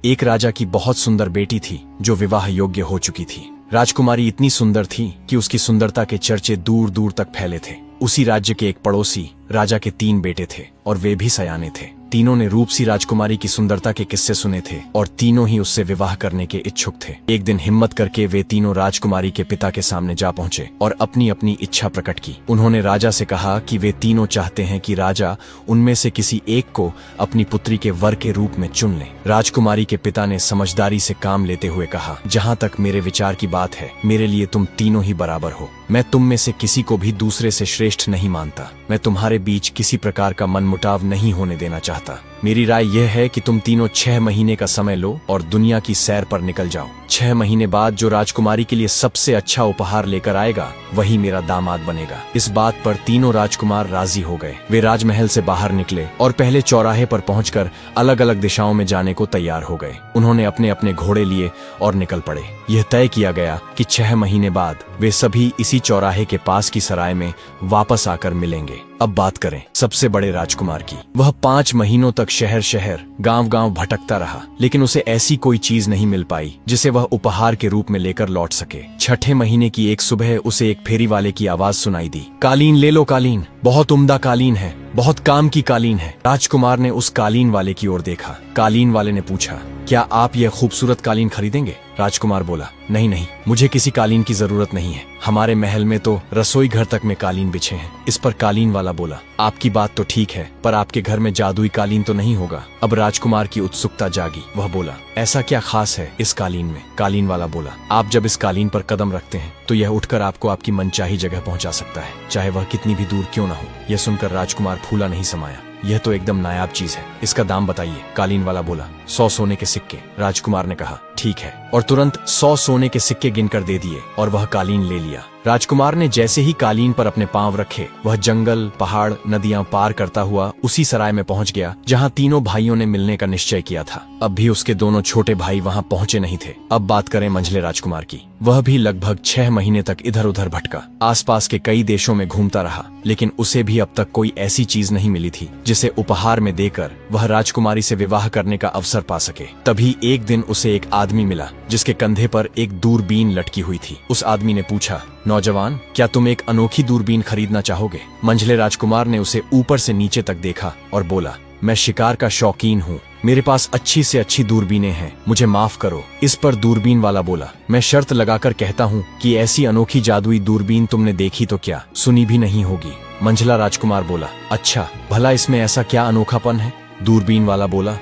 एक राजा की बहुत सुंदर बेटी थी जो विवाह योग्य हो चुकी थी। राजकुमारी इतनी सुंदर थी कि उसकी सुंदरता के चर्चे दूर दूर तक फैले थे। उसी राज्य के एक पड़ोसी राजा के 3 बेटे थे और वे भी सयाने थे। तीनों ने रूपसी राजकुमारी की सुंदरता के किस्से सुने थे और तीनों ही उससे विवाह करने के इच्छुक थे। एक दिन हिम्मत करके वे तीनों राजकुमारी के पिता के सामने जा पहुंचे और अपनी अपनी इच्छा प्रकट की। उन्होंने राजा से कहा कि वे तीनों चाहते हैं कि राजा उनमें से किसी एक को अपनी पुत्री के वर के रूप में चुन ले। राजकुमारी के पिता ने समझदारी से काम लेते हुए कहा, जहाँ तक मेरे विचार की बात है, मेरे लिए तुम तीनों ही बराबर हो। मैं तुम में से किसी को भी दूसरे से श्रेष्ठ नहीं मानता। मैं तुम्हारे बीच किसी प्रकार का मनमुटाव नहीं होने देना चाहता। मेरी राय यह है कि तुम तीनों 6 महीने का समय लो और दुनिया की सैर पर निकल जाओ। 6 महीने बाद जो राजकुमारी के लिए सबसे अच्छा उपहार लेकर आएगा वही मेरा दामाद बनेगा। इस बात पर तीनों राजकुमार राजी हो गए। वे राजमहल से बाहर निकले और पहले चौराहे पर पहुंचकर अलग अलग दिशाओं में जाने को तैयार हो गए। उन्होंने अपने अपने घोड़े लिए और निकल पड़े। यह तय किया गया कि 6 महीने बाद वे सभी इसी चौराहे के पास की सराय में वापस आकर मिलेंगे। अब बात करें सबसे बड़े राजकुमार की। वह 5 महीनों तक शहर शहर गांव गांव भटकता रहा, लेकिन उसे ऐसी कोई चीज नहीं मिल पाई जिसे वह उपहार के रूप में लेकर लौट सके। 6ठे महीने की एक सुबह उसे एक फेरी वाले की आवाज सुनाई दी, कालीन ले लो कालीन, बहुत उम्दा कालीन है, बहुत काम की कालीन है। राजकुमार ने उस कालीन वाले की ओर देखा। कालीन वाले ने पूछा, क्या आप यह खूबसूरत कालीन खरीदेंगे? राजकुमार बोला, नहीं नहीं, मुझे किसी कालीन की जरूरत नहीं है। हमारे महल में तो रसोई घर तक में कालीन बिछे हैं। इस पर कालीन वाला बोला, आपकी बात तो ठीक है, पर आपके घर में जादुई कालीन तो नहीं होगा। अब राजकुमार की उत्सुकता जागी। वह बोला, ऐसा क्या खास है इस कालीन में? कालीन वाला बोला, आप जब इस कालीन पर कदम रखते हैं तो यह उठकर आपको आपकी मनचाही जगह पहुंचा सकता है, चाहे वह कितनी भी दूर क्यों न हो। यह सुनकर राजकुमार फूला नहीं समाया। यह तो एकदम नायाब चीज है, इसका दाम बताइए। कालीन वाला बोला, 100 सोने के सिक्के। राजकुमार ने कहा, ठीक है, और तुरंत 100 सोने के सिक्के गिनकर दे दिए और वह कालीन ले लिया। राजकुमार ने जैसे ही कालीन पर अपने पांव रखे, वह जंगल, पहाड़, नदियां पार करता हुआ उसी सराय में पहुंच गया जहां तीनों भाइयों ने मिलने का निश्चय किया था। अब भी उसके दोनों छोटे भाई वहां पहुंचे नहीं थे। अब बात करें मंझले राजकुमार की। वह भी लगभग 6 महीने तक इधर उधर भटका, आसपास के कई देशों में घूमता रहा, लेकिन उसे भी अब तक कोई ऐसी चीज नहीं मिली थी जिसे उपहार में देकर वह राजकुमारी से विवाह करने का अवसर पा सके। तभी एक दिन उसे एक आदमी मिला जिसके कंधे पर एक दूरबीन लटकी हुई थी। उस आदमी ने पूछा, नौजवान, क्या तुम एक अनोखी दूरबीन खरीदना चाहोगे? मंझले राजकुमार ने उसे ऊपर से नीचे तक देखा और बोला, मैं शिकार का शौकीन हूँ, मेरे पास अच्छी से अच्छी दूरबीनें हैं, मुझे माफ करो। इस पर दूरबीन वाला बोला, मैं शर्त लगाकर कहता हूँ कि ऐसी अनोखी जादुई दूरबीन तुमने देखी तो क्या, सुनी भी नहीं होगी। मंझला राजकुमार बोला, अच्छा, भला इसमें ऐसा क्या अनोखापन है? दूरबीन वाला बोला,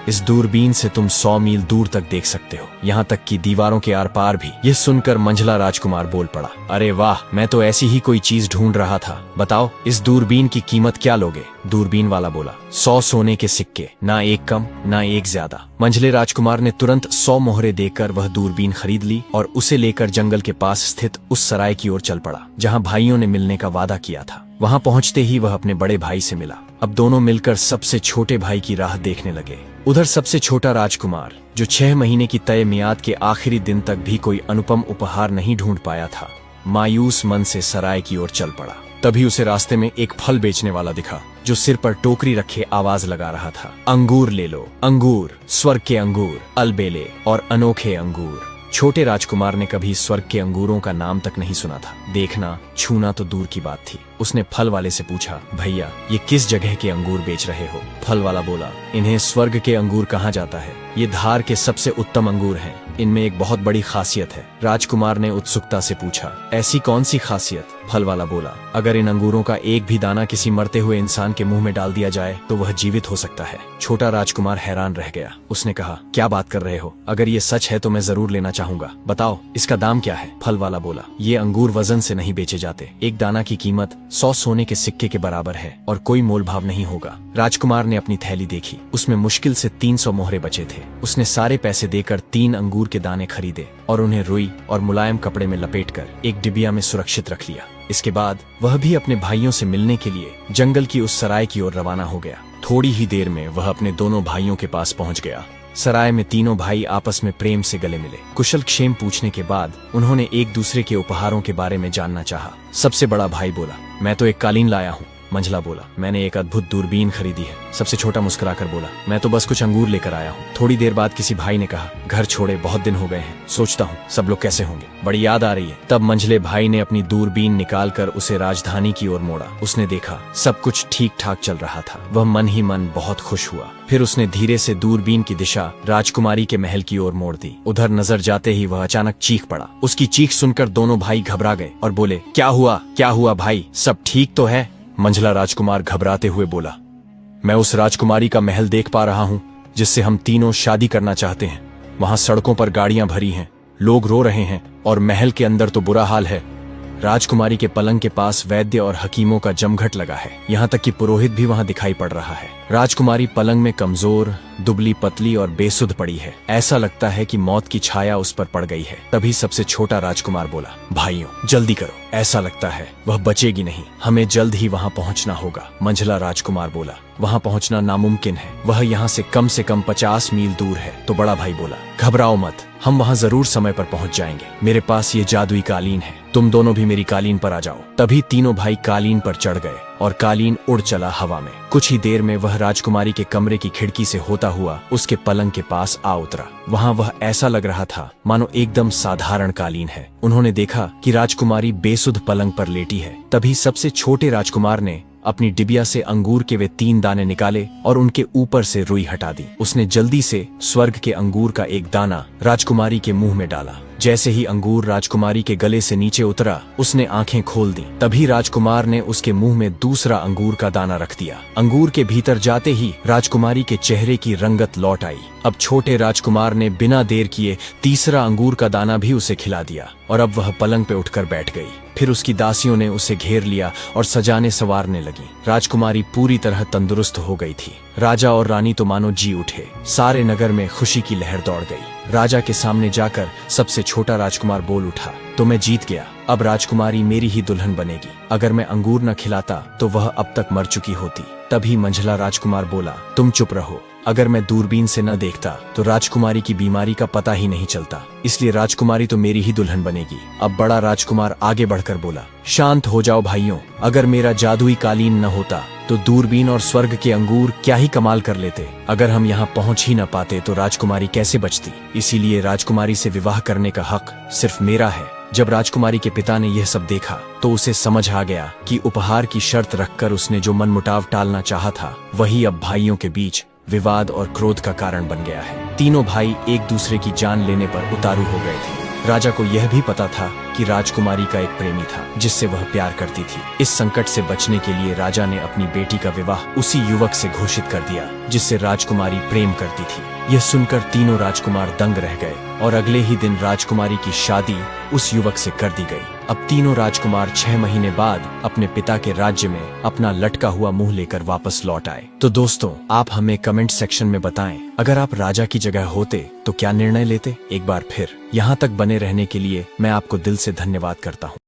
इस दूरबीन से तुम 100 मील दूर तक देख सकते हो, यहाँ तक कि दीवारों के आर पार भी। यह सुनकर मंझला राजकुमार बोल पड़ा, अरे वाह, मैं तो ऐसी ही कोई चीज ढूंढ रहा था। बताओ, इस दूरबीन की कीमत क्या लोगे? दूरबीन वाला बोला, 100 सोने के सिक्के, ना एक कम ना एक ज्यादा। मंझले राजकुमार ने तुरंत 100 मोहरे देकर वह दूरबीन खरीद ली और उसे लेकर जंगल के पास स्थित उस सराय की ओर चल पड़ा जहाँ भाइयों ने मिलने का वादा किया था। वहाँ पहुँचते ही वह अपने बड़े भाई से मिला। अब दोनों मिलकर सबसे छोटे भाई की राह देखने लगे। उधर सबसे छोटा राजकुमार, जो 6 महीने की तय मियाद के आखिरी दिन तक भी कोई अनुपम उपहार नहीं ढूंढ पाया था, मायूस मन से सराय की ओर चल पड़ा। तभी उसे रास्ते में एक फल बेचने वाला दिखा जो सिर पर टोकरी रखे आवाज लगा रहा था, अंगूर ले लो, अंगूर, स्वर्ग के अंगूर, अलबेले और अनोखे अंगूर। छोटे राजकुमार ने कभी स्वर्ग के अंगूरों का नाम तक नहीं सुना था, देखना छूना तो दूर की बात थी। उसने फल वाले से पूछा, भैया, ये किस जगह के अंगूर बेच रहे हो? फल वाला बोला, इन्हें स्वर्ग के अंगूर कहा जाता है, ये धार के सबसे उत्तम अंगूर हैं, इनमें एक बहुत बड़ी खासियत है। राजकुमार ने उत्सुकता से पूछा, ऐसी कौन सी खासियत? फल वाला बोला, अगर इन अंगूरों का एक भी दाना किसी मरते हुए इंसान के मुंह में डाल दिया जाए तो वह जीवित हो सकता है। छोटा राजकुमार हैरान रह गया। उसने कहा, क्या बात कर रहे हो? अगर ये सच है तो मैं जरूर लेना चाहूंगा, बताओ इसका दाम क्या है? फल वाला बोला, ये अंगूर वजन से नहीं बेचे जाते, एक दाना की कीमत 100 सोने के सिक्के के बराबर है और कोई मोल भाव नहीं होगा। राजकुमार ने अपनी थैली देखी, उसमें मुश्किल से 300 मोहरे बचे थे। उसने सारे पैसे देकर 3 अंगूर के दाने खरीदे और उन्हें रुई और मुलायम कपड़े में लपेटकर एक डिबिया में सुरक्षित रख लिया। इसके बाद वह भी अपने भाइयों से मिलने के लिए जंगल की उस सराय की ओर रवाना हो गया। थोड़ी ही देर में वह अपने दोनों भाइयों के पास पहुंच गया। सराय में तीनों भाई आपस में प्रेम से गले मिले। कुशल क्षेम पूछने के बाद उन्होंने एक दूसरे के उपहारों के बारे में जानना चाहा। सबसे बड़ा भाई बोला, मैं तो एक कालीन लाया हूँ, मंझला बोला, मैंने एक अद्भुत दूरबीन खरीदी है। सबसे छोटा मुस्कुराकर बोला, मैं तो बस कुछ अंगूर लेकर आया हूँ। थोड़ी देर बाद किसी भाई ने कहा, घर छोड़े बहुत दिन हो गए हैं, सोचता हूँ सब लोग कैसे होंगे, बड़ी याद आ रही है। तब मंझले भाई ने अपनी दूरबीन निकालकर उसे राजधानी की ओर मोड़ा। उसने देखा सब कुछ ठीक ठाक चल रहा था। वह मन ही मन बहुत खुश हुआ। फिर उसने धीरे से दूरबीन की दिशा राजकुमारी के महल की ओर मोड़ दी। उधर नजर जाते ही वह अचानक चीख पड़ा। उसकी चीख सुनकर दोनों भाई घबरा गए और बोले, क्या हुआ भाई, सब ठीक तो है? मंझला राजकुमार घबराते हुए बोला, मैं उस राजकुमारी का महल देख पा रहा हूँ जिससे हम तीनों शादी करना चाहते हैं। वहाँ सड़कों पर गाड़ियां भरी हैं, लोग रो रहे हैं और महल के अंदर तो बुरा हाल है। राजकुमारी के पलंग के पास वैद्य और हकीमों का जमघट लगा है, यहाँ तक कि पुरोहित भी वहाँ दिखाई पड़ रहा है। राजकुमारी पलंग में कमजोर, दुबली पतली और बेसुध पड़ी है। ऐसा लगता है कि मौत की छाया उस पर पड़ गई है। तभी सबसे छोटा राजकुमार बोला, भाइयों जल्दी करो, ऐसा लगता है वह बचेगी नहीं, हमें जल्द ही वहाँ पहुँचना होगा। मंझला राजकुमार बोला, वहाँ पहुँचना नामुमकिन है, वह यहाँ से कम 50 मील दूर है। तो बड़ा भाई बोला, घबराओ मत, हम वहाँ जरूर समय पर पहुँच जाएंगे। मेरे पास ये जादुई कालीन है, तुम दोनों भी मेरी कालीन पर आ जाओ। तभी तीनों भाई कालीन पर चढ़ गए और कालीन उड़ चला हवा में। कुछ ही देर में वह राजकुमारी के कमरे की खिड़की से होता हुआ उसके पलंग के पास आ उतरा। वहाँ वह ऐसा लग रहा था मानो एकदम साधारण कालीन है। उन्होंने देखा कि राजकुमारी बेसुध पलंग पर लेटी है। तभी सबसे छोटे राजकुमार ने अपनी डिबिया से अंगूर के वे 3 दाने निकाले और उनके ऊपर से रुई हटा दी। उसने जल्दी से स्वर्ग के अंगूर का एक दाना राजकुमारी के मुंह में डाला। जैसे ही अंगूर राजकुमारी के गले से नीचे उतरा, उसने आंखें खोल दी। तभी राजकुमार ने उसके मुंह में दूसरा अंगूर का दाना रख दिया। अंगूर के भीतर जाते ही राजकुमारी के चेहरे की रंगत लौट आई। अब छोटे राजकुमार ने बिना देर किए तीसरा अंगूर का दाना भी उसे खिला दिया और अब वह पलंग पे उठकर बैठ गई। फिर उसकी दासियों ने उसे घेर लिया और सजाने संवारने लगी। राजकुमारी पूरी तरह तंदुरुस्त हो गई थी। राजा और रानी तो मानो जी उठे। सारे नगर में खुशी की लहर दौड़ गई। राजा के सामने जाकर सबसे छोटा राजकुमार बोल उठा, तो मैं जीत गया, अब राजकुमारी मेरी ही दुल्हन बनेगी। अगर मैं अंगूर न खिलाता तो वह अब तक मर चुकी होती। तभी मंझला राजकुमार बोला, तुम चुप रहो, अगर मैं दूरबीन से न देखता तो राजकुमारी की बीमारी का पता ही नहीं चलता, इसलिए राजकुमारी तो मेरी ही दुल्हन बनेगी। अब बड़ा राजकुमार आगे बढ़कर बोला, शांत हो जाओ भाइयों, अगर मेरा जादुई कालीन न होता तो दूरबीन और स्वर्ग के अंगूर क्या ही कमाल कर लेते। अगर हम यहाँ पहुँच ही न पाते तो राजकुमारी कैसे बचती। इसीलिए राजकुमारी से विवाह करने का हक सिर्फ मेरा है। जब राजकुमारी के पिता ने यह सब देखा तो उसे समझ आ गया कि उपहार की शर्त रखकर उसने जो मनमुटाव टालना चाहा था वही अब भाइयों के बीच विवाद और क्रोध का कारण बन गया है। तीनों भाई एक दूसरे की जान लेने पर उतारू हो गए थे। राजा को यह भी पता था कि राजकुमारी का एक प्रेमी था जिससे वह प्यार करती थी। इस संकट से बचने के लिए राजा ने अपनी बेटी का विवाह उसी युवक से घोषित कर दिया जिससे राजकुमारी प्रेम करती थी। यह सुनकर तीनों राजकुमार दंग रह गए और अगले ही दिन राजकुमारी की शादी उस युवक से कर दी गई। अब तीनों राजकुमार 6 महीने बाद अपने पिता के राज्य में अपना लटका हुआ मुंह लेकर वापस लौट आए। तो दोस्तों, आप हमें कमेंट सेक्शन में बताएं, अगर आप राजा की जगह होते तो क्या निर्णय लेते। एक बार फिर यहाँ तक बने रहने के लिए मैं आपको दिल से धन्यवाद करता हूँ।